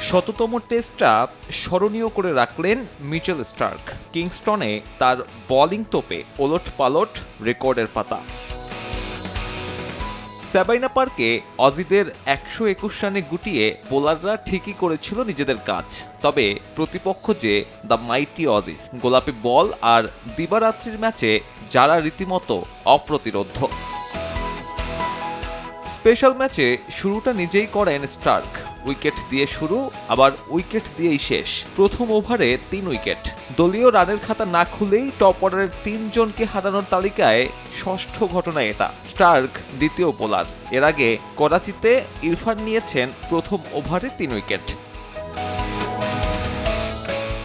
শততম টেস্টটা স্মরণীয় করে রাখলেন মিচেল স্টার্ক। কিংস্টনে তার বোলিং তোপে ওলটপালট রেকর্ডের পাতা। সাবাইনা পার্কে অজিদের ১২১ রানে গুটিয়ে বোলাররা ঠিকই করেছিল নিজেদের কাজ। তবে প্রতিপক্ষ যে দ্য মাইটি অজিস, গোলাপি বল আর দিবারাত্রির ম্যাচে যারা রীতিমতো অপ্রতিরোধ্য। স্পেশাল ম্যাচে শুরুটা নিজেই করেন স্টার্ক। উইকেট দিয়ে শুরু, আবার উইকেট দিয়েই শেষ। প্রথম ওভারে ৩ উইকেট। দলীয় রানের খাতা না খুলেই টপ অর্ডারের ৩ জনকে হারানোর তালিকায় ষষ্ঠ ঘটনা এটা। স্টার্ক দ্বিতীয় বোলার। এর আগে করাচিতে ইরফান নিয়েছেন প্রথম ওভারে ৩ উইকেট।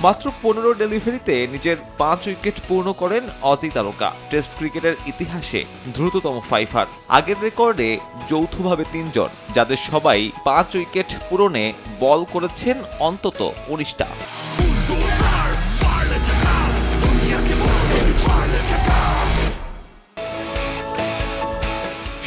মাত্র ১৫ ডেলিভারিতে নিজের ৫ উইকেট পূর্ণ করেন অজি তারকা। টেস্ট ক্রিকেটের ইতিহাসে দ্রুততম ফাইভার। আগের রেকর্ডে যৌথভাবে ৩ জন, যাদের সবাই ৫ উইকেট পূরণে বল করেছেন অন্তত ১৯টা।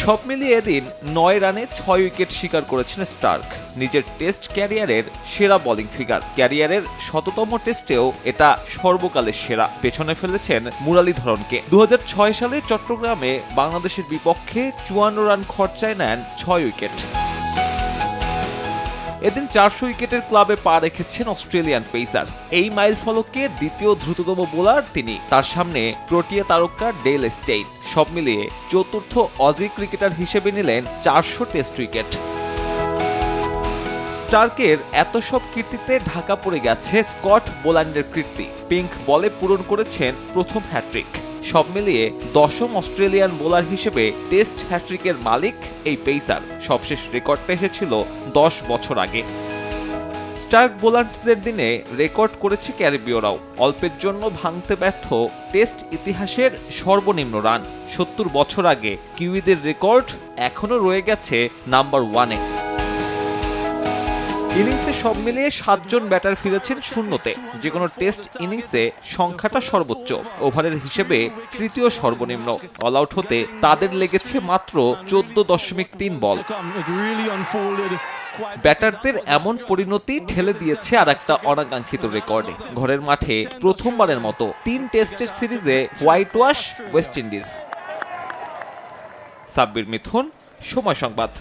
সব মিলিয়ে এদিন ৯ রানে ৬ উইকেট শিকার করেছেন স্টার্ক। নিজের টেস্ট ক্যারিয়ারের সেরা বোলিং ফিগার। ক্যারিয়ারের শততম টেস্টেও এটা সর্বকালের সেরা। পেছনে ফেলেছেন মুরালীধরনকে। ২০০৬ সালে চট্টগ্রামে বাংলাদেশের বিপক্ষে ৫৪ রান খরচায় নেন ৬ উইকেট। এদিন ৪০০ উইকেটের ক্লাবে পা রেখেছেন অস্ট্রেলিয়ান পেসার। এই মাইলফলকে দ্বিতীয় দ্রুততম বোলার তিনি। তার সামনে প্রোটিয়া তারকা ডেল স্টেইন। সব মিলিয়ে চতুর্থ অজি ক্রিকেটার হিসেবে নিলেন ৪০০ টেস্ট উইকেট। স্টার্কের এত সব কীর্তিতে ঢাকা পড়ে গেছে স্কট বোল্যান্ডের কীর্তি। পিঙ্ক বলে পূরণ করেছেন প্রথম হ্যাট্রিক। সব মিলিয়ে ১০ম অস্ট্রেলিয়ান বোলার হিসেবে টেস্ট হ্যাট্রিকের মালিক এই পেসার। সবশেষ রেকর্ডটা এসেছিল ১০ বছর আগে। স্টার্ক বোলারদের দিনে রেকর্ড করেছে ক্যারিবীয়রাও। অল্পের জন্য ভাঙতে ব্যর্থ টেস্ট ইতিহাসের সর্বনিম্ন রান। ৭০ বছর আগে কিউইদের রেকর্ড এখনও রয়ে গেছে নাম্বার 1-এ। ইনিংসে সব মিলিয়ে ৭ জন ব্যাটার ফিরেছেন শূন্যতে। যে কোনো টেস্ট ইনিংসে সংখ্যাটা সর্বোচ্চ। ওভারের হিসেবে তৃতীয় সর্বনিম্ন। অল আউট হতে তাদের লেগেছে মাত্র ১৪.৩ বল। ব্যাটারদের এমন পরিণতি ঠেলে দিয়েছে আর একটা অনাকাঙ্ক্ষিত রেকর্ডে। ঘরের মাঠে প্রথমবারের মতো ৩ টেস্টের সিরিজে white wash West Indies. Sabbir Mithun, Somoy সংবাদ।